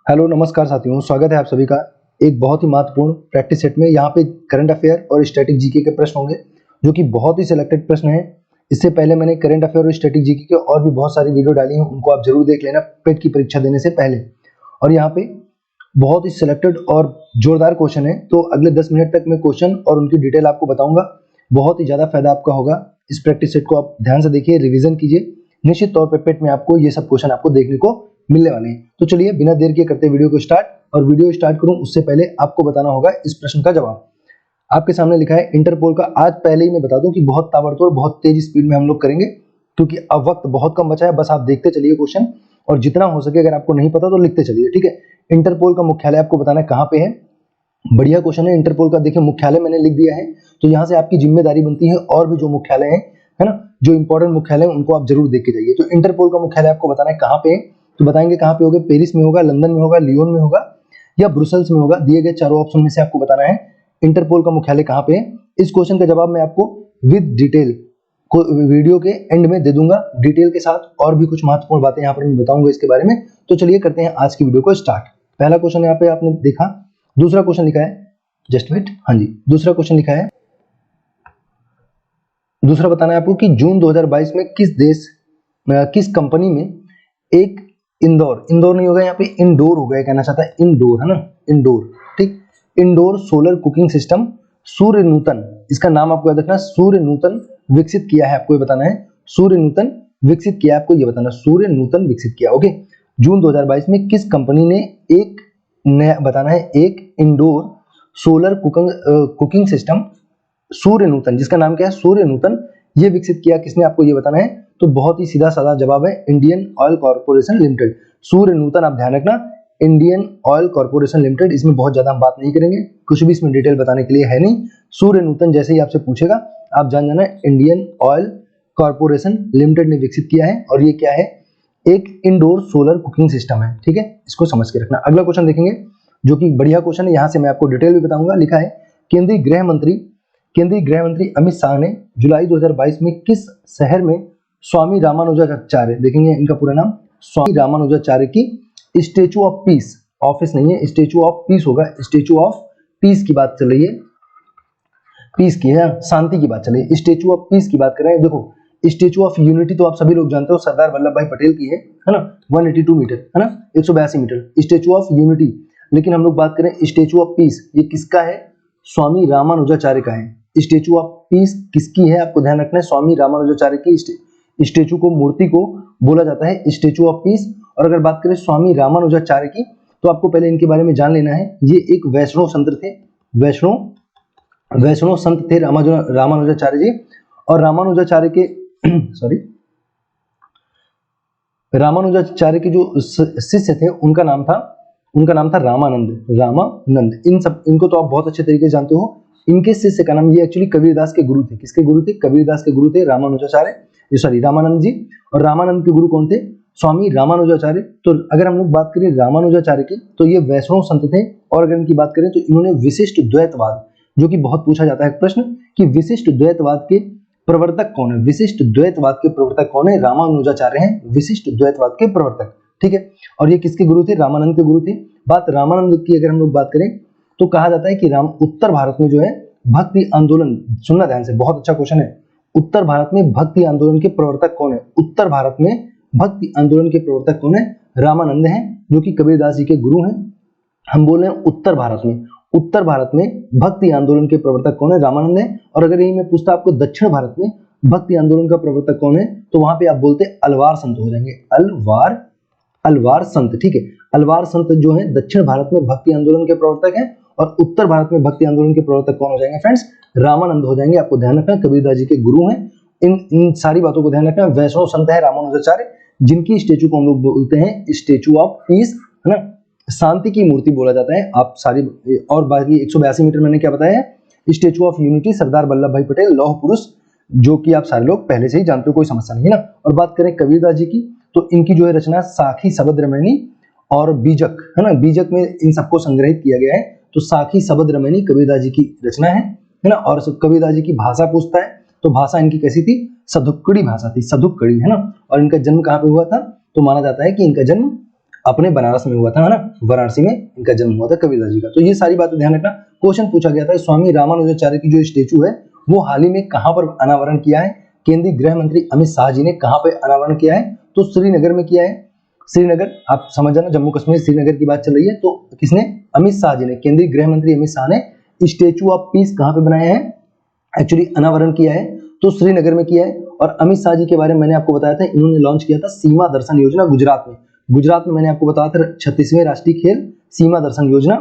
Hello नमस्कार साथियों, स्वागत है आप सभी का एक बहुत ही महत्वपूर्ण प्रैक्टिस सेट में। यहाँ पे करंट अफेयर और स्टैटिक जीके के प्रश्न होंगे जो कि बहुत ही सिलेक्टेड प्रश्न हैं। इससे पहले मैंने करंट अफेयर और स्टैटिक जीके के और भी बहुत सारी वीडियो डाली हैं, उनको आप जरूर देख लेना पेट की परीक्षा देने से पहले। और यहाँ पे बहुत ही सिलेक्टेड और जोरदार क्वेश्चन है, तो अगले 10 मिनट तक मैं क्वेश्चन और उनकी डिटेल आपको बताऊंगा। बहुत ही ज्यादा फायदा आपका होगा। इस प्रैक्टिस सेट को आप ध्यान से देखिए, रिविजन कीजिए। निश्चित तौर पर पेट में आपको ये सब क्वेश्चन आपको देखने को मिलने वाले हैं। तो चलिए बिना देर के करते वीडियो को स्टार्ट। और वीडियो स्टार्ट करूं उससे पहले आपको बताना होगा इस प्रश्न का जवाब। आपके सामने लिखा है इंटरपोल का। आज पहले ही मैं बता दूं कि बहुत ताबड़तोड़ बहुत तेज स्पीड में हम लोग करेंगे, क्योंकि अब वक्त बहुत कम बचा है। बस आप देखते चलिए क्वेश्चन, और जितना हो सके अगर आपको नहीं पता तो लिखते चलिए, ठीक है। इंटरपोल का मुख्यालय आपको बताना है कहाँ पे है। बढ़िया क्वेश्चन है। इंटरपोल का देखिए मुख्यालय मैंने लिख दिया है, तो यहाँ से आपकी जिम्मेदारी बनती है और भी जो मुख्यालय है ना, जो इंपॉर्टेंट मुख्यालय है उनको आप जरूर देख के जाइए। तो इंटरपोल का मुख्यालय आपको बताना है कहाँ पे है, तो बताएंगे कहाँ पे होगा। पेरिस में होगा, लंदन में होगा, लियोन में होगा या ब्रुसेल्स में होगा। दिए गए चारों ऑप्शन में से आपको बताना है इंटरपोल का मुख्यालय कहाँ पे है। इस क्वेश्चन का जवाब मैं आपको विद डिटेल को वीडियो के एंड में दे दूंगा, डिटेल के साथ। और भी कुछ महत्वपूर्ण बातें यहाँ पर मैं बताऊंगा इसके बारे में। तो चलिए करते हैं आज की वीडियो को स्टार्ट। पहला क्वेश्चन यहाँ पे आपने देखा। दूसरा क्वेश्चन लिखा है, जस्ट वेट, हाँ जी, दूसरा क्वेश्चन लिखा है। दूसरा बताना है आपको कि जून 2022 में किस कंपनी में एक इंडोर नहीं होगा, यहाँ पे इंडोर हो गया, कहना चाहता है इंडोर, है ना, इंडोर, ठीक। इंडोर सोलर कुकिंग सिस्टम सूर्य नूतन, इसका नाम आपको याद रखना, सूर्य नूतन विकसित किया है। आपको ये बताना है सूर्य नूतन विकसित किया है, आपको ये बताना सूर्य नूतन विकसित किया। ओके, जून 2022 में किस कंपनी ने एक नया बताना है, एक इंडोर सोलर कुकिंग सिस्टम सूर्य नूतन, जिसका नाम क्या है, सूर्य नूतन, ये विकसित किया किसने, आपको ये बताना है। तो बहुत ही सीधा साधा जवाब है, इंडियन ऑयल कॉर्पोरेशन लिमिटेड। सूर्य नूतन आप ध्यान रखना, इंडियन ऑयल कॉर्पोरेशन लिमिटेड। इसमें बहुत ज्यादा हम बात नहीं करेंगे, कुछ भी इसमें डिटेल बताने के लिए है नहीं। सूर्य नूतन जैसे ही आपसे पूछेगा आप जान जाना इंडियन ऑयल कॉर्पोरेशन लिमिटेड ने विकसित किया है। और ये क्या है, एक इंडोर सोलर कुकिंग सिस्टम है, ठीक है, इसको समझ के रखना। अगला क्वेश्चन देखेंगे जो कि बढ़िया क्वेश्चन है, यहाँ से मैं आपको डिटेल भी बताऊंगा। लिखा है केंद्रीय गृह मंत्री अमित शाह ने जुलाई 2022 में किस शहर में स्वामी रामानुजाचार्य, देखेंगे इनका पूरा नाम, स्वामी रामानुजाचार्य की स्टेचू ऑफ पीस, ऑफिस नहीं है, स्टेचू ऑफ पीस होगा, स्टेचू ऑफ पीस की बात चल रही है, पीस की है, शांति की बात चल रही है, स्टेचू ऑफ पीस की बात कर रहे हैं। देखो स्टेचू ऑफ यूनिटी तो आप सभी लोग जानते हो, सरदार वल्लभ भाई पटेल की है ना, 182 मीटर, है ना, 182 मीटर स्टेचू ऑफ यूनिटी। लेकिन हम लोग बात करें स्टेचू ऑफ पीस, ये किसका है, स्वामी रामानुजाचार्य का है। स्टेचू ऑफ पीस किसकी है, आपको ध्यान रखना है, स्वामी रामानुजाचार्य की स्टेचू को, मूर्ति को बोला जाता है स्टेचू ऑफ पीस। और अगर बात करें स्वामी रामानुजाचार्य की, तो आपको पहले इनके बारे में जान लेना है। ये एक वैष्णव संत थे, वैष्णव संत थे रामानुजाचार्य जी। और रामानुजाचार्य के रामानुजाचार्य के जो शिष्य थे उनका नाम था रामानंद। इनको तो आप बहुत अच्छे तरीके से जानते हो। इनके शिष्य का नाम, ये एक्चुअली कबीरदास के गुरु थे। किसके गुरु थे, कबीरदास के गुरु थे रामानंद जी। और रामानंद के गुरु कौन थे, स्वामी रामानुजाचार्य। तो अगर हम लोग बात करें रामानुजाचार्य की, तो ये वैष्णव संत थे। और अगर इनकी बात करें तो इन्होंने विशिष्ट द्वैतवाद, जो कि बहुत पूछा जाता है प्रश्न कि विशिष्ट द्वैतवाद के प्रवर्तक कौन है, विशिष्ट द्वैतवाद के प्रवर्तक कौन है, रामानुजाचार्य हैं विशिष्ट द्वैतवाद के प्रवर्तक, ठीक है। और ये किसके गुरु थे, रामानंद के गुरु थे। बात रामानंद की अगर हम लोग बात करें तो कहा जाता है कि उत्तर भारत में जो है भक्ति आंदोलन, सुनना ध्यान से, बहुत अच्छा क्वेश्चन है, उत्तर भारत में भक्ति आंदोलन के प्रवर्तक कौन है, उत्तर भारत में भक्ति आंदोलन के प्रवर्तक कौन है, रामानंद हैं, जो कि कबीरदास जी के गुरु हैं। हम बोल रहे हैं उत्तर भारत में भक्ति आंदोलन के प्रवर्तक कौन है, रामानंद है। और अगर यही मैं पूछता आपको दक्षिण भारत में भक्ति आंदोलन का प्रवर्तक कौन है, तो वहां पे आप बोलते अलवार संत हो जाएंगे, अलवार संत, ठीक है। अलवार संत जो है दक्षिण भारत में भक्ति आंदोलन के प्रवर्तक हैं, और उत्तर भारत में भक्ति आंदोलन के प्रवर्तक कौन हो जाएंगे फ्रेंड्स, रामानंद हो जाएंगे। आपको ध्यान रखना कबीरदास जी के गुरु हैं। इन सारी बातों को ध्यान रखना। वैष्णव संत है रामानुजाचार्य, जिनकी स्टेचू को हम लोग बोलते हैं स्टेचू ऑफ पीस, है ना, शांति की मूर्ति बोला जाता है। आप सारी और बाकी 182 मीटर मैंने क्या बताया है, statue of unity Sardar Vallabh भाई पटेल, लौह पुरुष, जो कि आप सारे लोग पहले से ही जानते हो, कोई समस्या नहीं है ना। और बात करें कबीरदास जी की, तो इनकी जो है रचना साखी शबद रमैनी और बीजक, है ना, बीजक में इन सबको संग्रहित किया गया है। तो साखी शबद रमैनी कबीरदास जी की रचना है ना। और कबीरदास जी की भाषा पूछता है, तो भाषा इनकी कैसी थी, सधुक्कड़ी भाषा थी, सधुक्कड़ी, है ना। और इनका जन्म कहाँ पे हुआ था, तो माना जाता है कि इनका जन्म अपने बनारस में हुआ था, है ना, वाराणसी में इनका जन्म हुआ था कबीरदास जी का। तो ये सारी बातें ध्यान रखना। क्वेश्चन पूछा गया था स्वामी रामानुजाचार्य की जो स्टेचू है वो हाल ही में कहां पर अनावरण किया है? केंद्रीय गृह मंत्री अमित शाह जी ने कहां पर अनावरण किया है? तो श्रीनगर में किया है। श्रीनगर, आप समझ जाना, जम्मू कश्मीर श्रीनगर की बात चल रही है। तो किसने? अमित शाह जी ने, केंद्रीय गृह मंत्री अमित शाह ने स्टेचू ऑफ पीस कहां पे बनाया है, एक्चुअली अनावरण किया है? तो श्रीनगर में किया है। और अमित शाह जी के बारे में मैंने आपको बताया था, इन्होंने लॉन्च किया था सीमा दर्शन योजना गुजरात में। गुजरात में मैंने आपको बताया था 36वें राष्ट्रीय खेल सीमा दर्शन योजना,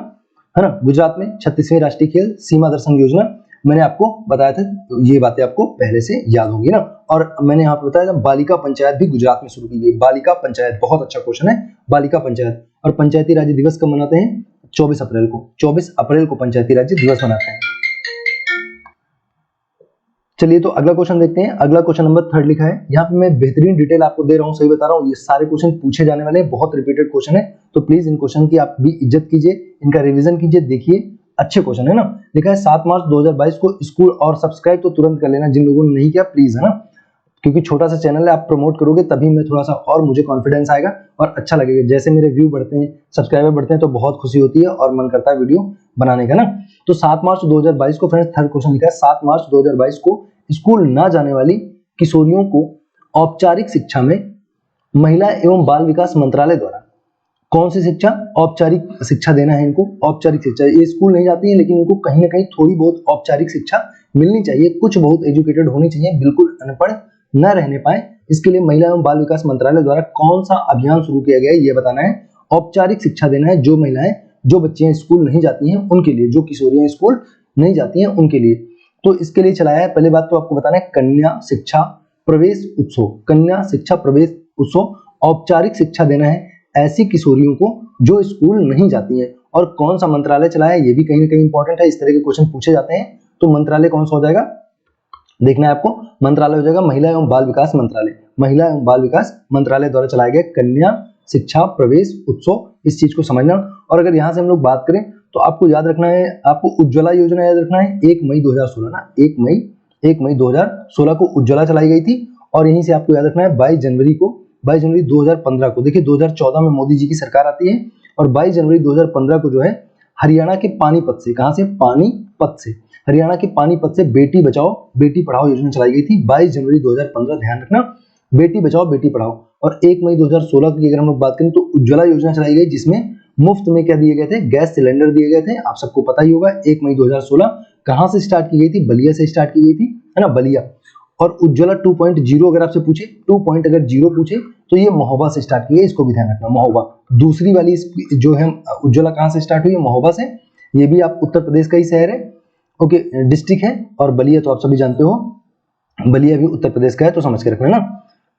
है ना, गुजरात में 36वें राष्ट्रीय खेल सीमा दर्शन योजना मैंने आपको बताया था। ये बातें आपको पहले से याद होंगी ना। और मैंने यहाँ पे बताया था बालिका पंचायत भी गुजरात में शुरू की गई। बालिका पंचायत, बहुत अच्छा क्वेश्चन है, बालिका पंचायत। और पंचायती राज्य दिवस कब मनाते हैं? 24 अप्रैल को। 24 अप्रैल को पंचायती राज्य दिवस मनाते हैं। चलिए तो अगला क्वेश्चन देखते हैं। अगला क्वेश्चन नंबर 3 लिखा है, यहाँ पे मैं बेहतरीन डिटेल आपको दे रहा हूँ, सही बता रहा हूँ, ये सारे क्वेश्चन पूछे जाने वाले हैं, बहुत रिपीटेड क्वेश्चन है, तो प्लीज इन क्वेश्चन की आप भी इज्जत कीजिए, इनका रिवीजन कीजिए, देखिए अच्छे क्वेश्चन है ना। लिखा है 7 मार्च 2022 को स्कूल, और सब्सक्राइब तो तुरंत कर लेना जिन लोगों ने नहीं किया, प्लीज, है ना, क्योंकि छोटा सा चैनल है, आप प्रमोट करोगे तभी मैं थोड़ा सा और मुझे कॉन्फिडेंस आएगा और अच्छा लगेगा। जैसे मेरे व्यू बढ़ते हैं, सब्सक्राइबर बढ़ते हैं तो बहुत खुशी होती है और मन करता है वीडियो बनाने का ना। तो 7 मार्च 2022 को फ्रेंड्स, थर्ड क्वेश्चन लिखा है 7 मार्च 2022 को स्कूल ना जाने वाली किशोरियों को औपचारिक शिक्षा में महिला एवं बाल विकास मंत्रालय द्वारा कौन सी शिक्षा, औपचारिक शिक्षा देना है इनको। औपचारिक शिक्षा, ये स्कूल नहीं जाती है लेकिन इनको कहीं ना कहीं थोड़ी बहुत औपचारिक शिक्षा मिलनी चाहिए, कुछ बहुत एजुकेटेड होनी चाहिए, बिल्कुल अनपढ़ न रहने पाए। इसके लिए महिला एवं बाल विकास मंत्रालय द्वारा कौन सा अभियान शुरू किया गया है ये बताना है। औपचारिक शिक्षा देना है जो महिलाएं, जो बच्चियां स्कूल नहीं जाती हैं उनके लिए, जो किशोरियां स्कूल नहीं जाती हैं उनके लिए। तो इसके लिए चलाया है, पहले बात तो आपको बताना है कन्या शिक्षा प्रवेश उत्सव। कन्या शिक्षा प्रवेश उत्सव, औपचारिक शिक्षा देना है ऐसी किशोरियों को जो स्कूल नहीं जाती हैं। और कौन सा मंत्रालय चलाया है ये भी कहीं ना कहीं इंपॉर्टेंट है, इस तरह के क्वेश्चन पूछे जाते हैं। तो मंत्रालय कौन सा हो जाएगा, देखना है आपको। मंत्रालय हो जाएगा महिला एवं बाल विकास मंत्रालय। महिला एवं बाल विकास मंत्रालय द्वारा चलाया गया कन्या शिक्षा प्रवेश उत्सव, इस चीज को समझना। और अगर यहाँ से हम लोग बात करें तो आपको याद रखना है, आपको उज्ज्वला योजना याद रखना है। 1 मई 2016 ना, 1 मई 2016 को उज्ज्वला चलाई गई थी। और यहीं से आपको याद रखना है 22 जनवरी 2015 को, देखिए 2014 में मोदी जी की सरकार आती है और 22 जनवरी 2015 को जो है हरियाणा के पानीपत से, कहां से, पानीपत से, हरियाणा के पानीपत से बेटी बचाओ बेटी पढ़ाओ योजना चलाई गई थी 22 जनवरी 2015, ध्यान रखना, बेटी बचाओ बेटी पढ़ाओ। और 1 मई 2016 की अगर हम लोग बात करें तो उज्ज्वला योजना चलाई गई जिसमें मुफ्त में क्या दिए गए थे, गैस सिलेंडर दिए गए थे, आप सबको पता ही होगा। 1 मई 2016 कहां से स्टार्ट की गई थी, बलिया से स्टार्ट की गई थी, है ना, बलिया। और उज्ज्वला 2.0 अगर आपसे पूछे, 2.0 पूछे तो ये महोबा से स्टार्ट की है, इसको भी ध्यान रखना, महोबा। दूसरी वाली जो है उज्ज्वला कहां से स्टार्ट हुई है, महोबा से। ये भी आप उत्तर प्रदेश का ही शहर है, ओके, डिस्ट्रिक्ट है। और बलिया तो आप सभी जानते हो, बलिया भी उत्तर प्रदेश का है, तो समझ के रखना ना।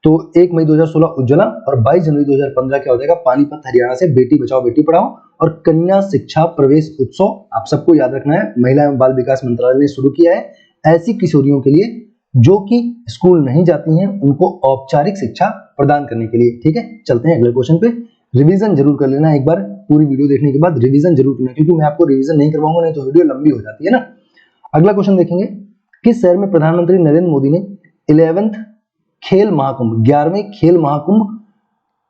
तो 1 मई 2016 उज्ज्वला और 22 जनवरी 2015 क्या हो जाएगा, पानीपत हरियाणा से बेटी बचाओ बेटी पढ़ाओ। और कन्या शिक्षा प्रवेश उत्सव आप सबको याद रखना है, महिला एवं बाल विकास मंत्रालय ने शुरू किया है ऐसी किशोरियों के लिए जो कि स्कूल नहीं जाती हैं, उनको औपचारिक शिक्षा प्रदान करने के लिए। ठीक है, चलते हैं अगले क्वेश्चन पे। रिवीजन जरूर कर लेना, एक बार पूरी वीडियो देखने के बाद रिवीजन जरूर करना, क्योंकि मैं आपको रिवीजन नहीं करवाऊंगा नहीं तो वीडियो लंबी हो जाती है ना। अगला क्वेश्चन देखेंगे, किस शहर में प्रधानमंत्री नरेंद्र मोदी ने 11th खेल महाकुंभ, 11वें खेल महाकुंभ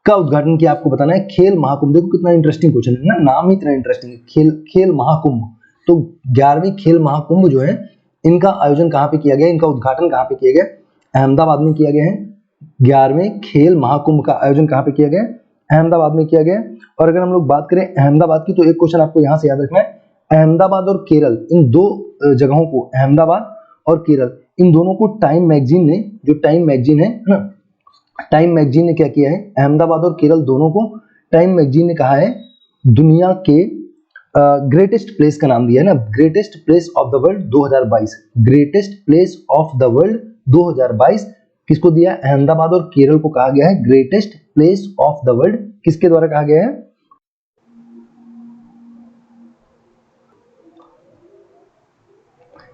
का उद्घाटन किया, आपको बताना है। खेल महाकुंभ, देखो कितना इंटरेस्टिंग क्वेश्चन है ना, नाम ही इतना इंटरेस्टिंग है, खेल महाकुंभ। तो 11वें खेल महाकुंभ जो है इनका आयोजन कहां पे किया गया, इनका उद्घाटन कहां पे किया गया, अहमदाबाद में किया गया है। 11वें खेल महाकुंभ का आयोजन कहां पे किया गया, अहमदाबाद में किया गया। और अगर हम लोग बात करें अहमदाबाद की तो एक क्वेश्चन आपको यहां से याद रखना है, अहमदाबाद और केरल, इन दो जगहों को, अहमदाबाद और केरल, इन दोनों को टाइम मैगजीन ने, जो टाइम मैगजीन है ना, टाइम मैगजीन ने क्या किया है, अहमदाबाद और केरल दोनों को टाइम मैगजीन ने कहा है दुनिया के ग्रेटेस्ट प्लेस का नाम दिया है ना, greatest place of the world 2022, greatest place of the world 2022 किसको दिया, अहमदाबाद और केरल को कहा गया है greatest place of the world. किसके द्वारा कहा गया है,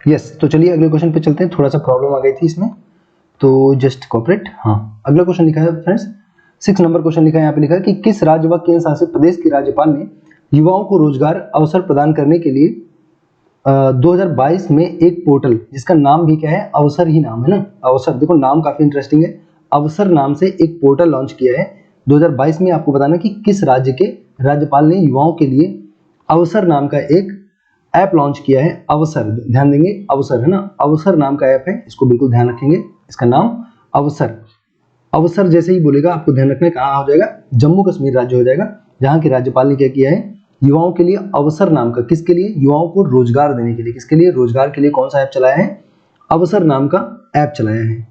यस। तो चलिए अगले क्वेश्चन पे चलते हैं, थोड़ा सा प्रॉब्लम आ गई थी इसमें, तो जस्ट कॉपरेट। हाँ, अगला क्वेश्चन लिखा है फ्रेंड्स, 6 नंबर क्वेश्चन लिखा है, यहाँ पे लिखा है कि किस राज्य व केंद्र शासित प्रदेश के राज्यपाल ने युवाओं को रोजगार अवसर प्रदान करने के लिए 2022 में एक पोर्टल, जिसका नाम भी क्या है, अवसर ही नाम है ना, अवसर। देखो नाम काफी इंटरेस्टिंग है, अवसर नाम से एक पोर्टल लॉन्च किया है 2022 में आपको बताना कि किस राज्य के राज्यपाल ने युवाओं के लिए अवसर नाम का एक ऐप लॉन्च किया है। अवसर, ध्यान देंगे, अवसर है ना, अवसर नाम का ऐप है, इसको बिल्कुल ध्यान रखेंगे, इसका नाम अवसर। अवसर जैसे ही बोलेगा आपको ध्यान रखना है कहाँ हो जाएगा, जम्मू कश्मीर राज्य हो जाएगा, जहाँ के राज्यपाल ने क्या किया है, युवाओं के लिए अवसर नाम का, किसके लिए, युवाओं को रोजगार देने के लिए, किसके लिए, रोजगार के लिए कौन सा ऐप चलाया है, अवसर नाम का ऐप चलाया है।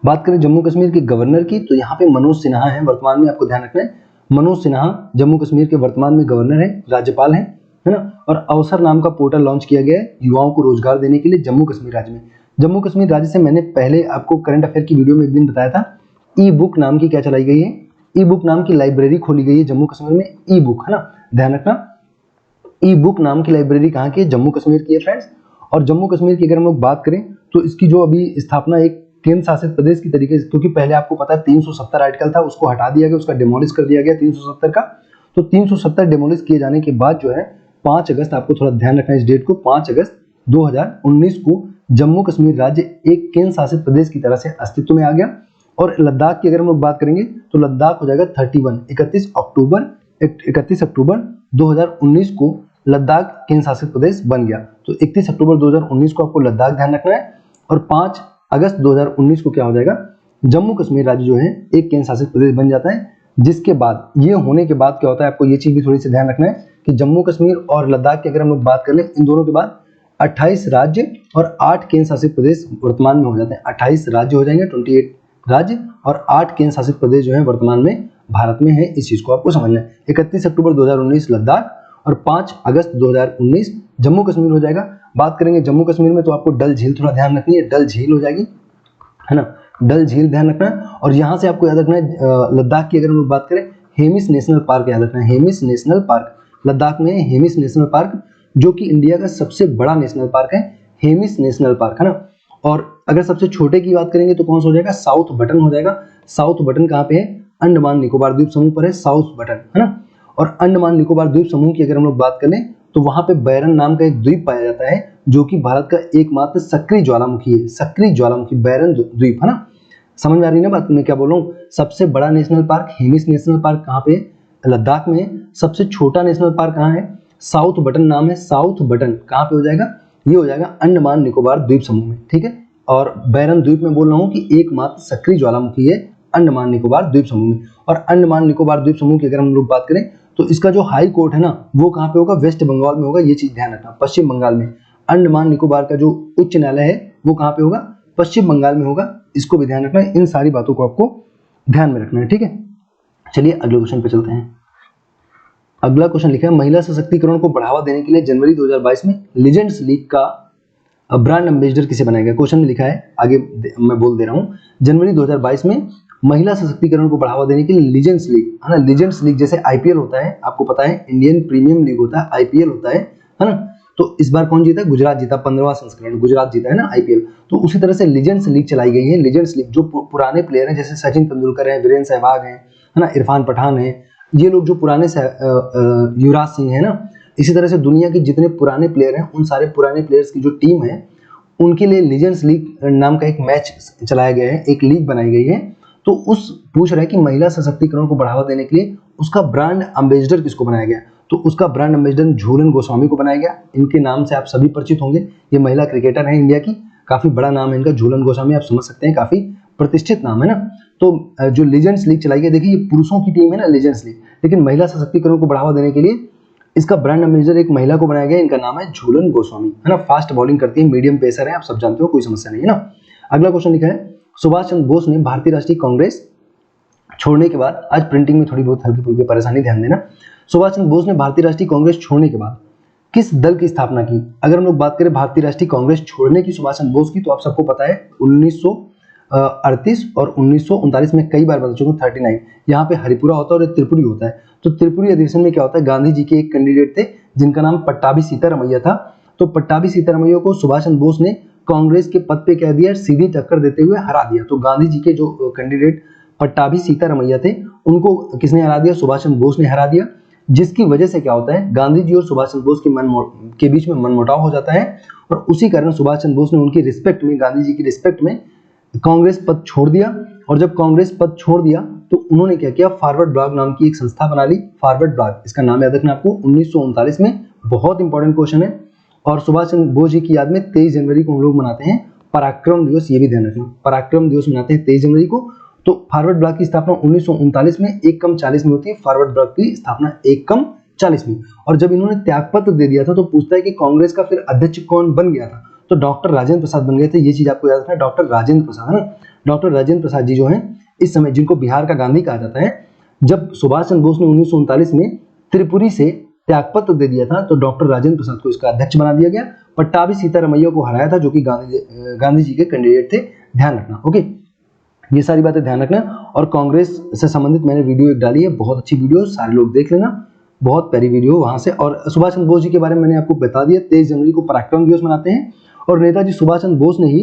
बात करें जम्मू कश्मीर के गवर्नर की, तो यहाँ पे मनोज सिन्हा है वर्तमान में, आपको ध्यान रखना है, मनोज सिन्हा जम्मू कश्मीर के वर्तमान में गवर्नर है, राज्यपाल है ना। और अवसर नाम का पोर्टल लॉन्च किया गया है युवाओं को रोजगार देने के लिए जम्मू कश्मीर राज्य में। जम्मू कश्मीर राज्य से मैंने पहले आपको करंट अफेयर की वीडियो में एक दिन बताया था, ई बुक नाम की क्या चलाई गई है, ई बुक नाम की लाइब्रेरी खोली गई है जम्मू कश्मीर में, ई बुक है ना, ध्यान रखना, ई बुक नाम की लाइब्रेरी कहाँ की है, जम्मू कश्मीर की है फ्रेंड्स। और जम्मू कश्मीर की अगर हम लोग बात करें तो इसकी जो अभी स्थापना एक केंद्र शासित प्रदेश की तरीके से, क्योंकि पहले आपको पता है 370 आर्टिकल था, उसको हटा दिया गया, उसका डिमोलिश कर दिया गया 370 का। तो 370 डिमोलिश किए जाने के बाद जो है 5 अगस्त, आपको थोड़ा ध्यान रखना है इस डेट को, 5 अगस्त 2019 को जम्मू कश्मीर राज्य एक केंद्र शासित प्रदेश की तरह से अस्तित्व में आ गया। और लद्दाख की अगर हम लोग बात करेंगे तो लद्दाख हो जाएगा 31 अक्टूबर 2019 को लद्दाख केंद्र शासित प्रदेश बन गया। तो 31 अक्टूबर 2019 को आपको लद्दाख ध्यान रखना है, और 5 अगस्त 2019 को क्या हो जाएगा, जम्मू कश्मीर राज्य जो है एक केंद्र शासित प्रदेश बन जाता है। जिसके बाद, ये होने के बाद क्या होता है, आपको ये चीज भी थोड़ी सी ध्यान रखना है कि जम्मू कश्मीर और लद्दाख की अगर हम लोग बात कर लें, इन दोनों के बाद 28 राज्य और 8 केंद्र शासित प्रदेश वर्तमान में हो जाते हैं। 28 राज्य हो जाएंगे, 28 राज्य और 8 केंद्र शासित प्रदेश जो है वर्तमान में भारत में है। इस चीज को आपको समझना है। 31 अक्टूबर 2019 लद्दाख और 5 अगस्त 2019 जम्मू कश्मीर हो जाएगा। बात करेंगे जम्मू कश्मीर में तो आपको डल झील थोड़ा ध्यान रखनी है, डल झील हो जाएगी, है ना, डल झील ध्यान रखना है। और यहाँ से आपको याद रखना है, लद्दाख की अगर हम लोग बात करें, हेमिस नेशनल पार्क याद रखना है, हेमिस नेशनल पार्क, लद्दाख में हेमिस नेशनल पार्क, जो कि इंडिया का सबसे बड़ा नेशनल पार्क है, हेमिस नेशनल पार्क, है ना। और अगर सबसे छोटे की बात करेंगे तो कौन सा हो जाएगा, साउथ बटन हो जाएगा। साउथ बटन कहाँ पे है, अंडमान निकोबार द्वीप समूह पर है साउथ बटन, है ना। और अंडमान निकोबार द्वीप समूह की अगर हम लोग बात करें तो वहां पे बैरन नाम का एक द्वीप पाया जाता है, जो कि भारत का एकमात्र सक्रिय ज्वालामुखी है, सक्रिय ज्वालामुखी बैरन द्वीप, है ना। समझ में आ रही है ना बात, मैं क्या बोल रहा हूँ। सबसे बड़ा national park Hemis national park कहाँ पे, लद्दाख में है। सबसे छोटा नेशनल पार्क कहाँ है, साउथ बटन नाम है, साउथ बटन कहाँ पे हो जाएगा, ये हो जाएगा अंडमान निकोबार द्वीप समूह में, ठीक है। और बैरन द्वीप में बोल रहा हूँ कि एकमात्र सक्रिय ज्वालामुखी है अंडमान निकोबार द्वीप समूह में। और अंडमान निकोबार द्वीप समूह की अगर हम लोग बात करें तो इसका जो हाई कोर्ट है ना, वो कहाँ पे होगा, वेस्ट बंगाल में होगा, ये चीज ध्यान रखना, पश्चिम बंगाल में। अंडमान निकोबार का जो उच्च न्यायालय है वो कहाँ पे होगा, पश्चिम बंगाल में होगा, इसको भी ध्यान रखना है। इन सारी बातों को आपको ध्यान में रखना है, ठीक है। चलिए अगले क्वेश्चन पे चलते हैं। अगला क्वेश्चन लिखा है, महिला सशक्तिकरण को बढ़ावा देने के लिए जनवरी 2022 में लीजेंड्स लीग का ब्रांड एम्बेसडर किसे बनाया गया। क्वेश्चन में लिखा है, आगे मैं बोल दे रहा हूँ, जनवरी 2022 में महिला सशक्तिकरण को बढ़ावा देने के लिए लीजेंड्स लीग, है ना, लीजेंड्स लीग जैसे आईपीएल होता है, आपको पता है इंडियन प्रीमियम लीग होता है, आईपीएल होता है ना। तो इस बार कौन जीता, गुजरात जीता, 15वां संस्करण गुजरात जीता है ना आईपीएल। तो उसी तरह से लीजेंड्स लीग चलाई गई है। लीजेंड्स लीग जो पुराने प्लेयर हैं, जैसे सचिन तेंदुलकर है, वीरेंद्र सहवाग है ना, इरफान पठान है, ये लोग जो पुराने युवराज सिंह है ना, इसी तरह से दुनिया के जितने पुराने प्लेयर हैं, उन सारे पुराने प्लेयर्स की जो टीम है उनके लिए लीजेंड्स लीग नाम का एक मैच चलाया गया है, एक लीग बनाई गई है। तो उस पूछ रहा है कि महिला सशक्तिकरण को बढ़ावा देने के लिए उसका ब्रांड एम्बेसडर किसको बनाया गया। तो उसका ब्रांड एम्बेसडर झूलन गोस्वामी को बनाया गया। इनके नाम से आप सभी परिचित होंगे, ये महिला क्रिकेटर है इंडिया की, काफी बड़ा नाम है इनका, झूलन गोस्वामी, आप समझ सकते हैं, काफी प्रतिष्ठित नाम है ना। तो जो लीजेंड्स लीग चलाई गई, देखिए ये पुरुषों की टीम है ना लीजेंड्स लीग, लेकिन महिला सशक्तिकरण को बढ़ावा देने के लिए इसका ब्रांड एम्बेसडर एक महिला को बनाया गया, इनका नाम है झूलन गोस्वामी, है ना। फास्ट बॉलिंग करती है, मीडियम पेसर है, आप सब जानते हो, कोई समस्या नहीं है ना। अगला क्वेश्चन लिखा है, सुभाष चंद्र बोस ने भारतीय राष्ट्रीय कांग्रेस छोड़ने के बाद, आज प्रिंटिंग में थोड़ी बहुत हल्की फुल्की परेशानी, ध्यान देना। सुभाष चंद्र बोस ने भारतीय राष्ट्रीय कांग्रेस छोड़ने के बाद किस दल की स्थापना की। अगर हम लोग बात करें भारतीय राष्ट्रीय कांग्रेस छोड़ने की सुभाष चंद्र बोस की, तो आप सबको पता है 1938 और 1939 में कई बार बता चुका हूं, 39 यहाँ पे हरिपुरा होता है और त्रिपुरी होता है। तो त्रिपुरी अधिवेशन में क्या होता है, गांधी जी के एक कैंडिडेट थे जिनका नाम पट्टाभी सीतारमैया था। तो पट्टाभी सीतारमैया को सुभाष चंद्र बोस ने कांग्रेस के पद पे कह दिया, सीधी टक्कर देते हुए हरा दिया। तो गांधी जी के जो कैंडिडेट पट्टाभी सीतारमैया थे, उनको किसने हरा दिया, सुभाष चंद्र बोस ने हरा दिया। जिसकी वजह से क्या होता है, गांधी जी और सुभाष चंद्र बोस के बीच में मनमुटाव हो जाता है, और उसी कारण सुभाष चंद्र बोस ने उनकी रिस्पेक्ट में, गांधी जी की रिस्पेक्ट में कांग्रेस पद छोड़ दिया, और जब कांग्रेस पद छोड़ दिया तो उन्होंने क्या किया, फॉरवर्ड ब्लॉक नाम की एक संस्था बना ली, फॉरवर्ड ब्लॉक, इसका नाम याद रखना आपको। 1939 में, बहुत इंपॉर्टेंट क्वेश्चन है। और सुभाष चंद्र बोस जी की याद में 23 जनवरी को हम लोग मनाते हैं पराक्रम दिवस, ये भी ध्यान रखना, पराक्रम दिवस मनाते हैं 23 जनवरी को। तो फॉरवर्ड ब्लॉक की स्थापना 1939 में 1:40 में होती है, फॉरवर्ड ब्लॉक की स्थापना 1:40 में। और जब इन्होंने त्यागपत्र दे दिया था तो पूछता है कि कांग्रेस का फिर अध्यक्ष कौन बन गया था, तो डॉक्टर राजेंद्र प्रसाद बन गए थे। ये चीज आपको याद रखना है, डॉक्टर राजेंद्र प्रसाद, है ना। डॉक्टर राजेंद्र प्रसाद जी जो हैं इस समय, जिनको बिहार का गांधी कहा जाता है, जब सुभाष चंद्र बोस ने 1939 में त्रिपुरी से त्यागपत्र दे दिया था तो डॉक्टर राजेंद्र प्रसाद को इसका अध्यक्ष बना दिया गया। पट्टाभी सीतारामैया को हराया था, जो कि गांधी जी के कैंडिडेट थे, ध्यान रखना। ओके, ये सारी बातें ध्यान रखना। और कांग्रेस से संबंधित मैंने वीडियो एक डाली है, बहुत अच्छी वीडियो, सारे लोग देख लेना, बहुत प्यारी वीडियो वहां से। और सुभाष चंद्र बोस जी के बारे में मैंने आपको बता दिया, 23 जनवरी को पराक्रम दिवस मनाते हैं। और नेताजी सुभाष चंद्र बोस ने ही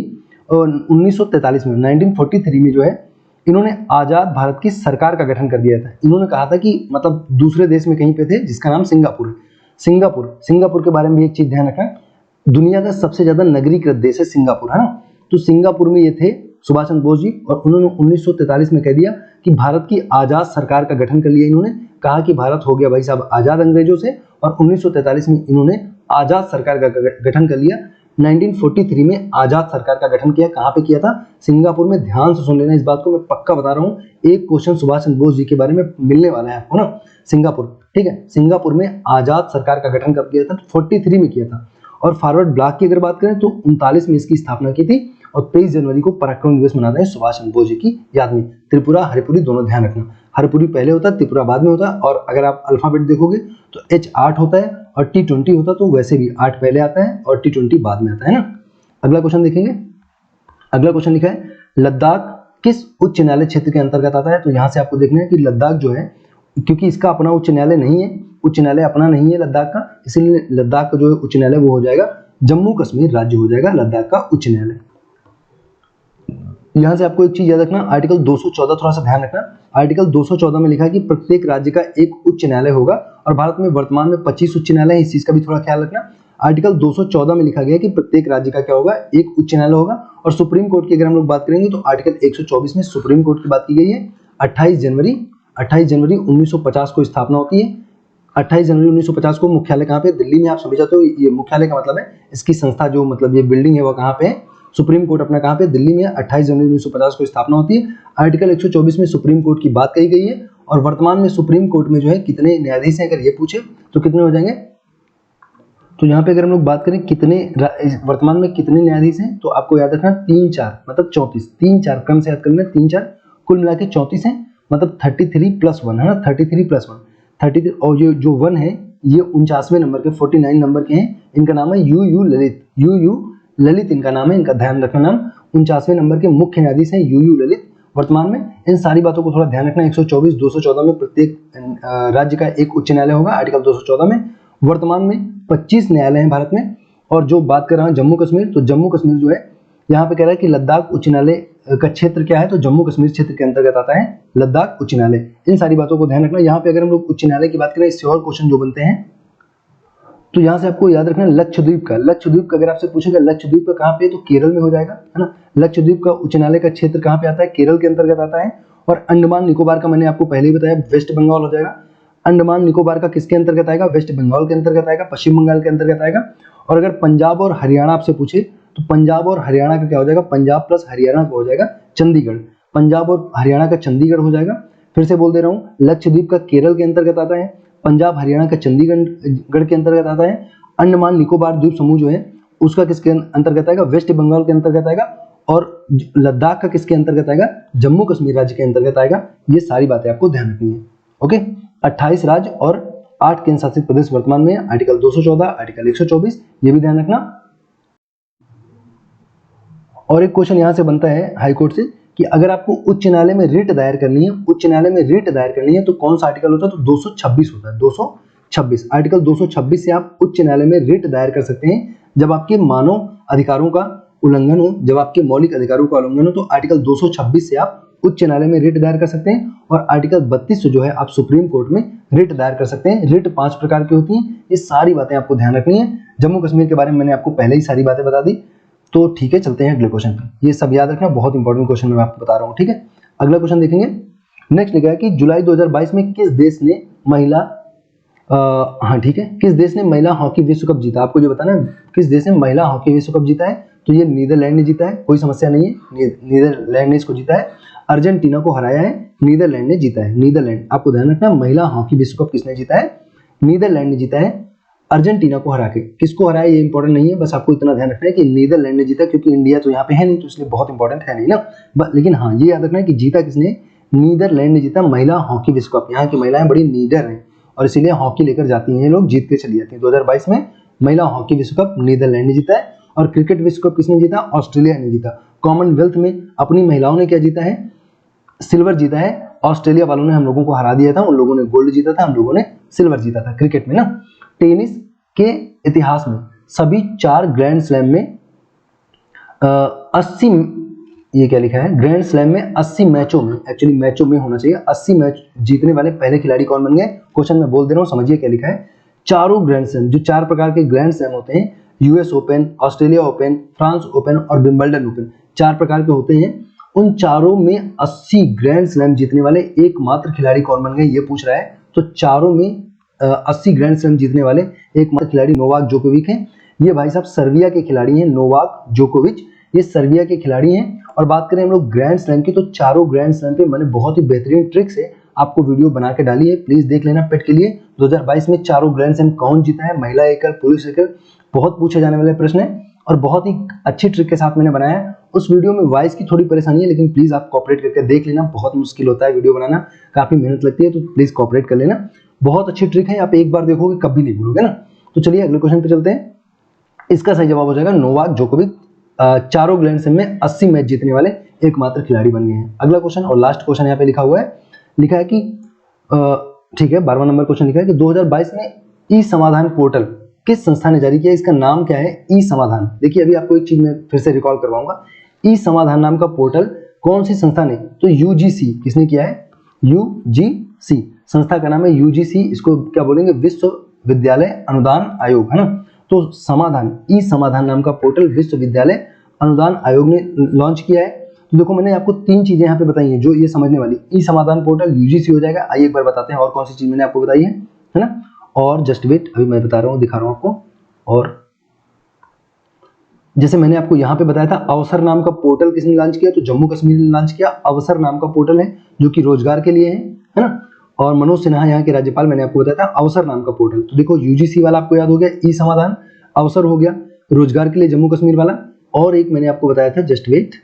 1943 में, 1943 में जो है, इन्होंने आजाद भारत की सरकार का गठन कर दिया था। इन्होंने कहा था कि मतलब दूसरे देश में कहीं पे थे, जिसका नाम सिंगापुर है। सिंगापुर के बारे में भी एक चीज ध्यान रखना, दुनिया का सबसे ज्यादा नगरीकृत देश है सिंगापुर, है ना। तो सिंगापुर में ये थे सुभाष चंद्र बोस जी, और उन्होंने 1943 में कह दिया कि भारत की आजाद सरकार का गठन कर लिया। इन्होंने कहा कि भारत हो गया भाई साहब आजाद अंग्रेजों से, और 1943 में इन्होंने आजाद सरकार का गठन कर लिया। 1943 में आजाद सरकार का गठन किया, कहां पे किया था, सिंगापुर में। ध्यान से सुन लेना इस बात को, मैं पक्का बता रहा हूं, एक क्वेश्चन सुभाष चंद्र बोस जी के बारे में मिलने वाला है आपको ना, सिंगापुर, ठीक है। सिंगापुर में आजाद सरकार का गठन कब किया था, 43 में किया था। और फॉरवर्ड ब्लॉक की अगर बात करें तो 39 में इसकी स्थापना की थी, और 23 जनवरी को पराक्रम दिवस मनाते हैं सुभाष चंद्र बोस जी की याद में। त्रिपुरा, हरिपुरी दोनों ध्यान रखना, हरिपुरी पहले होता है, त्रिपुरा बाद में होता है। और अगर आप अल्फाबेट देखोगे तो H 8 होता है और T 20 होता है, तो वैसे भी 8 पहले आता है और T 20 बाद में आता है ना। अगला क्वेश्चन देखेंगे। अगला क्वेश्चन लिखा है, लद्दाख किस उच्च न्यायालय क्षेत्र के अंतर्गत आता है। तो यहाँ से आपको देखना है कि लद्दाख जो है, क्योंकि इसका अपना उच्च न्यायालय नहीं है, उच्च न्यायालय अपना नहीं है लद्दाख का, इसीलिए लद्दाख का जो है उच्च न्यायालय वो हो जाएगा जम्मू कश्मीर राज्य हो जाएगा लद्दाख का उच्च न्यायालय। यहां से आपको एक चीज याद रखना, आर्टिकल 214 थोड़ा सा ध्यान रखना। आर्टिकल 214 में लिखा है कि प्रत्येक राज्य का एक उच्च न्यायालय होगा, और भारत में वर्तमान में 25 उच्च न्यायालय है, इस चीज का भी थोड़ा ख्याल रखना। आर्टिकल 214 में लिखा गया है कि प्रत्येक राज्य का क्या होगा, एक उच्च न्यायालय होगा। और सुप्रीम कोर्ट की अगर हम लोग बात करेंगे तो आर्टिकल 124 में सुप्रीम कोर्ट की बात की गई है। 28 जनवरी 1950 को स्थापना होती है। 28 जनवरी 1950 को मुख्यालय कहाँ पे, दिल्ली में। आप समझ जाते हो, ये मुख्यालय का मतलब है इसकी संस्था, जो मतलब ये बिल्डिंग है वो कहाँ पे है, सुप्रीम कोर्ट अपना कहाँ पे, दिल्ली में। 28 जनवरी 1950 को स्थापना होती है। आर्टिकल 124 में सुप्रीम कोर्ट की बात कही गई है। और वर्तमान में सुप्रीम कोर्ट में जो है कितने न्यायाधीश हैं, अगर ये पूछे तो कितने हो जाएंगे, तो यहाँ पे अगर हम लोग बात करें कितने वर्तमान में कितने न्यायाधीश हैं, तो आपको याद रखना 3-4 मतलब 34, 3-4 क्रम से याद करना, 3-4 कुल मिला के 34 है, मतलब 33+1 है ना, 33+1 33। और ये जो 1 है ये 49वें नंबर के, 49 नंबर के हैं। इनका नाम है यू ललित, यू ललित इनका नाम है, इनका ध्यान रखना नाम। 49वें नंबर के मुख्य न्यायाधीश हैं यू ललित वर्तमान में। इन सारी बातों को थोड़ा ध्यान रखना। 124, 214 में प्रत्येक राज्य का एक उच्च न्यायालय होगा। आर्टिकल 214 में वर्तमान में 25 न्यायालय हैं भारत में। और जो बात कर रहा हूँ जम्मू कश्मीर, तो जम्मू कश्मीर जो है यहाँ पे कह रहा है कि लद्दाख उच्च न्यायालय का क्षेत्र क्या है, तो जम्मू कश्मीर क्षेत्र के अंतर्गत आता है लद्दाख उच्च न्यायालय। इन सारी बातों को ध्यान रखना। यहाँ पे अगर हम लोग उच्च न्यायालय की बात करें, इससे और क्वेश्चन जो बनते हैं, तो यहाँ से आपको याद रखना लक्षद्वीप का। लक्षद्वीप का अगर आपसे पूछेगा लक्षद्वीप का कहाँ पे, तो केरल में हो जाएगा, है ना। लक्षद्वीप का उच्च न्यायालय का क्षेत्र कहाँ पे आता है, केरल के अंतर्गत आता है। और अंडमान निकोबार का मैंने आपको पहले ही बताया, वेस्ट बंगाल हो जाएगा। अंडमान निकोबार का किसके अंतर्गत आएगा, वेस्ट बंगाल के अंतर्गत आएगा, पश्चिम बंगाल के अंतर्गत आएगा। और अगर पंजाब और हरियाणा आपसे पूछे, तो पंजाब और हरियाणा का क्या हो जाएगा, पंजाब प्लस हरियाणा का हो जाएगा चंडीगढ़। पंजाब और हरियाणा का चंडीगढ़ हो जाएगा। फिर से बोल दे रहा हूँ, लक्षद्वीप का केरल के अंतर्गत आता है, पंजाब हरियाणा का चंडीगढ़ के अंतर्गत आता है। अंडमान निकोबार द्वीप समूह जो है उसका किसके अंतर्गत आएगा, वेस्ट बंगाल के अंतर्गत आएगा। और लद्दाख का किसके अंतर्गत आएगा, जम्मू कश्मीर राज्य के अंतर्गत आएगा। ये सारी बातें आपको ध्यान रखनी है। ओके, 28 राज्य और 8 केंद्र शासित प्रदेश वर्तमान में। आर्टिकल 214, आर्टिकल 124, ये भी ध्यान रखना। और एक क्वेश्चन यहां से बनता है हाईकोर्ट से कि अगर आपको उच्च न्यायालय में रिट दायर करनी है, उच्च न्यायालय में रिट दायर करनी है, तो कौन सा आर्टिकल होता है, तो 226 होता है, 226। आर्टिकल 226 से आप उच्च न्यायालय में रिट दायर कर सकते हैं जब आपके मानव अधिकारों का उल्लंघन हो, जब आपके मौलिक अधिकारों का उल्लंघन हो, तो आर्टिकल 226 से आप उच्च न्यायालय में रिट दायर कर सकते हैं। और आर्टिकल 32 से जो है आप सुप्रीम कोर्ट में रिट दायर कर सकते हैं। रिट 5 प्रकार की होती हैं। ये सारी बातें आपको ध्यान रखनी है। जम्मू कश्मीर के बारे में मैंने आपको पहले ही सारी बातें बता दी। तो ठीक है, चलते हैं अगले क्वेश्चन पे। ये सब याद रखना, बहुत इंपॉर्टेंट क्वेश्चन मैं आपको बता रहा हूँ, ठीक है। अगला क्वेश्चन देखेंगे। नेक्स्ट लिखा है कि जुलाई 2022 में किस देश ने महिला हाँ ठीक है, किस देश ने महिला हॉकी विश्व कप जीता? आपको जो बताना है किस देश ने महिला हॉकी विश्व कप जीता है, तो ये नीदरलैंड ने जीता है, कोई समस्या नहीं है, नीदरलैंड ने इसको जीता है। अर्जेंटीना को हराया है, नीदरलैंड ने जीता है। नीदरलैंड, आपको ध्यान रखना, महिला हॉकी विश्व कप किसने जीता है? नीदरलैंड ने जीता है, अर्जेंटीना को हरा के। किसको हराया ये इंपॉर्टेंट नहीं है, बस आपको इतना ध्यान रखना है कि नीदरलैंड ने जीता, क्योंकि इंडिया तो यहाँ पे है नहीं, तो इसलिए बहुत इंपॉर्टेंट है नहीं ना। लेकिन हाँ, ये याद रखना है कि जीता किसने? नीदरलैंड ने जीता महिला हॉकी विश्व कप। यहाँ की महिलाएं बड़ी नीडर हैं और इसीलिए हॉकी लेकर जाती हैं, ये लोग जीत के चली जाती हैं। 2022 में महिला हॉकी विश्व कप नीदरलैंड ने जीता है। और क्रिकेट विश्व कप किसने जीता? ऑस्ट्रेलिया ने जीता। कॉमनवेल्थ में अपनी महिलाओं ने क्या जीता है? सिल्वर जीता है। ऑस्ट्रेलिया वालों ने हम लोगों को हरा दिया था, उन लोगों ने गोल्ड जीता था, हम लोगों ने सिल्वर जीता था क्रिकेट में ना। टेनिस के इतिहास में सभी 4 ग्रैंड स्लैम में 80, ये क्या लिखा है, ग्रैंड स्लैम में 80 मैचों में, एक्चुअली मैचों में होना चाहिए, 80 मैच जीतने वाले पहले खिलाड़ी कौन बन गए? क्वेश्चन में बोल दे रहा हूँ, समझिए क्या लिखा है। चारों ग्रैंड स्लैम, जो 4 प्रकार के ग्रैंड स्लैम होते हैं, US open, Australia open, France open और विंबलडन ओपन, 4 प्रकार के होते हैं। उन चारों में 80 ग्रैंड स्लैम जीतने वाले एकमात्र खिलाड़ी कौन बन गए, ये पूछ रहा है। तो चारों में 80 ग्रैंड स्लैम जीतने वाले एकमात्र खिलाड़ी नोवाक जोकोविच हैं। ये भाई साहब सर्बिया के खिलाड़ी हैं, नोवाक जोकोविच, ये सर्बिया के खिलाड़ी हैं। और बात करें हम लोग ग्रैंड स्लैम की, तो चारों ग्रैंड स्लैम पे मैंने बहुत ही बेहतरीन ट्रिक से आपको वीडियो बना के डाली है, प्लीज देख लेना पेट के लिए। 2022 में चारों ग्रैंड स्लैम कौन जीता है, महिला एकल, पुरुष एकल, बहुत पूछे जाने वाले प्रश्न है और बहुत ही अच्छी ट्रिक के साथ मैंने बनाया है। उस वीडियो में वॉइस की थोड़ी परेशानी है, लेकिन प्लीज आप कॉपरेट करके देख लेना, बहुत मुश्किल होता है वीडियो बनाना, काफी मेहनत लगती है, तो प्लीज कॉपरेट कर लेना। बहुत अच्छी ट्रिक है, आप एक बार देखोगे कभी नहीं भूलोगे ना। तो चलिए अगले क्वेश्चन पे चलते हैं। इसका सही जवाब हो जाएगा नोवाक जोकोविच, चारों ग्रैंड स्लैम में 80 मैच जीतने वाले एकमात्र खिलाड़ी बन गए हैं। अगला क्वेश्चन और लास्ट क्वेश्चन यहाँ पे लिखा हुआ है, लिखा है कि ठीक है 12वां नंबर क्वेश्चन लिखा है कि 2022 में ई समाधान पोर्टल किस संस्था ने जारी किया? इसका नाम क्या है? ई समाधान। देखिए अभी आपको एक चीज मैं फिर से रिकॉल करवाऊंगा, ई समाधान नाम का पोर्टल कौन सी संस्था ने? तो यूजीसी, किसने किया है? यूजीसी, संस्था का नाम है यूजीसी। इसको क्या बोलेंगे? विश्वविद्यालय अनुदान आयोग, है ना। तो समाधान, ई समाधान नाम का पोर्टल विश्वविद्यालय अनुदान आयोग ने लॉन्च किया है। तो देखो मैंने आपको 3 चीजें यहाँ पे बताई हैं जो ये समझने वाली। ई समाधान पोर्टल यूजीसी हो जाएगा। आइए एक बार बताते हैं और कौन सी चीज मैंने आपको बताई है ना। और जस्ट वेट, अभी मैं बता रहा हूँ, दिखा रहा हूँ आपको। और जैसे मैंने आपको यहाँ पे बताया था, अवसर नाम का पोर्टल किसने लॉन्च किया? तो जम्मू कश्मीर ने लॉन्च किया। अवसर नाम का पोर्टल है जो कि रोजगार के लिए है ना। और मनोज सिन्हा यहाँ के राज्यपाल, मैंने आपको बताया था अवसर नाम का पोर्टल। तो देखो यूजीसी वाला आपको याद हो गया, ई समाधान, अवसर हो गया, रोजगार के लिए जम्मू कश्मीर वाला, और एक मैंने आपको बताया था, जस्ट वेट,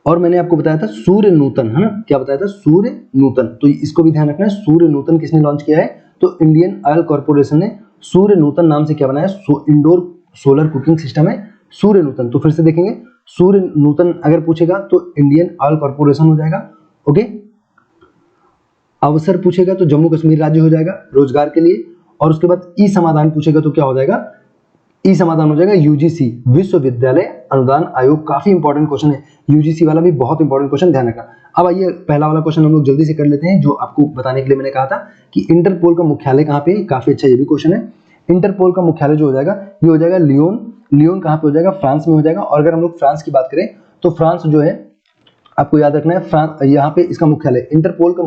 और मैंने आपको बताया था सूर्य नूतन, है ना। क्या बताया था? सूर्य नूतन। तो इसको भी ध्यान रखना है, सूर्य नूतन किसने लॉन्च किया है? तो इंडियन ऑयल कॉर्पोरेशन ने सूर्य नूतन नाम से क्या बनाया? इंडोर सोलर कुकिंग सिस्टम है सूर्य नूतन। तो फिर से देखेंगे, सूर्य नूतन अगर पूछेगा तो इंडियन ऑयल कॉर्पोरेशन हो जाएगा, ओके। अवसर पूछेगा तो जम्मू कश्मीर राज्य हो जाएगा रोजगार के लिए। और उसके बाद ई समाधान पूछेगा तो क्या हो जाएगा? ई समाधान हो जाएगा यूजीसी, विश्वविद्यालय अनुदान आयोग। काफी इंपॉर्टेंट क्वेश्चन है, यूजीसी वाला भी बहुत इंपॉर्टेंट क्वेश्चन, ध्यान रखना। अब आइए पहला वाला क्वेश्चन हम लोग जल्दी से कर लेते हैं, जो आपको बताने के लिए मैंने कहा था कि इंटरपोल का मुख्यालय कहाँ पे है। काफी अच्छा ये भी क्वेश्चन है। इंटरपोल का मुख्यालय जो हो जाएगा ये हो जाएगा लियोन। लियोन कहाँ पे हो जाएगा? फ्रांस में हो जाएगा। और अगर हम लोग फ्रांस की बात करें तो फ्रांस जो है, आपको याद रखना है, फ्रांस यहाँ पे इसका मुख्यालय। इंटरपोल का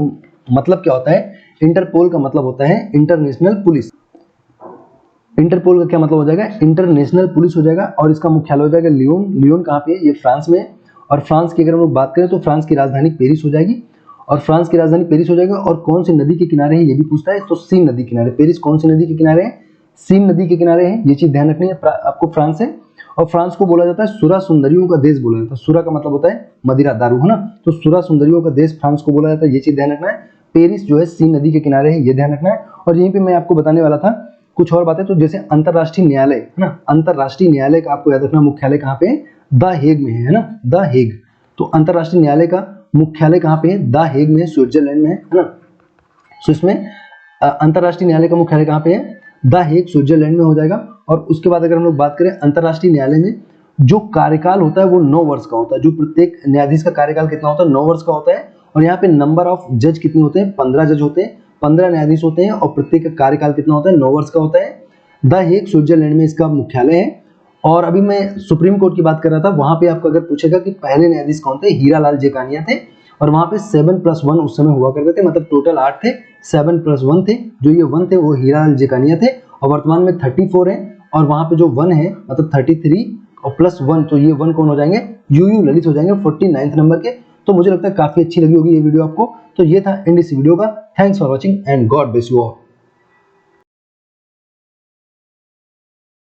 मतलब क्या होता है? इंटरपोल का मतलब होता है इंटरनेशनल पुलिस। इंटरपोल का क्या मतलब हो जाएगा? इंटरनेशनल पुलिस हो जाएगा। और इसका मुख्यालय हो जाएगा लियोन। लियोन कहाँ पे है? ये फ्रांस में। और फ्रांस की अगर हम लोग बात करें तो फ्रांस की राजधानी पेरिस हो जाएगी। और फ्रांस की राजधानी पेरिस हो जाएगा। और कौन सी नदी के किनारे है ये भी पूछता है, तो सीन नदी के किनारे। पेरिस कौन सी नदी के किनारे है? सीन नदी के किनारे है, ये चीज ध्यान रखनी है आपको। फ्रांस है। और फ्रांस को बोला जाता है सुरा सुंदरियों का देश बोला जाता है। सुरा का मतलब होता है मदिरा, दारू, है ना। तो सुरा सुंदरियों का देश फ्रांस को बोला जाता है, ये चीज ध्यान रखना है। पेरिस जो है सीन नदी के किनारे है, ये ध्यान रखना है। और यहीं पे मैं आपको बताने वाला था कुछ और बातें। तो जैसे अंतरराष्ट्रीय न्यायालय, है ना, अंतरराष्ट्रीय न्यायालय का आपको याद रखना मुख्यालय कहाँ पे है? द हेग में है ना, द हेग। तो अंतरराष्ट्रीय न्यायालय का मुख्यालय कहाँ पे है? द हेग में, स्विट्जरलैंड में, है ना। तो इसमें अंतरराष्ट्रीय न्यायालय का मुख्यालय कहाँ पे है? द हेग, स्विट्जरलैंड में हो जाएगा। और उसके बाद अगर हम लोग बात करें अंतरराष्ट्रीय न्यायालय में जो कार्यकाल होता है वो 9 वर्ष का होता है। जो प्रत्येक न्यायाधीश का कार्यकाल कितना होता है? 9 वर्ष का होता है। और यहाँ पे नंबर ऑफ जज कितने होते हैं? 15 जज होते हैं, 15 न्यायाधीश होते हैं। और प्रत्येक का कार्यकाल कितना होता है? 9 वर्ष का होता है। द हेग स्विट्जरलैंड में इसका मुख्यालय है। और अभी मैं सुप्रीम कोर्ट की बात कर रहा था, वहां पे आपको अगर पूछेगा कि पहले न्यायाधीश कौन थे, हीरालाल जेकानिया थे, और वहां पे 7+1 उस समय हुआ करते थे, मतलब टोटल 8 थे, 7+1 थे, जो ये 1 थे वो हीरालाल जेकानिया थे, और वर्तमान में 34 है, और वहां पे जो 1 है मतलब 33 और +1, तो ये 1 कौन हो जाएंगे, यूयू ललित हो जाएंगे 49 नंबर के। तो मुझे लगता है काफी अच्छी लगी होगी ये वीडियो आपको। तो ये था एंड इस वीडियो का। Thanks for watching and God bless you all.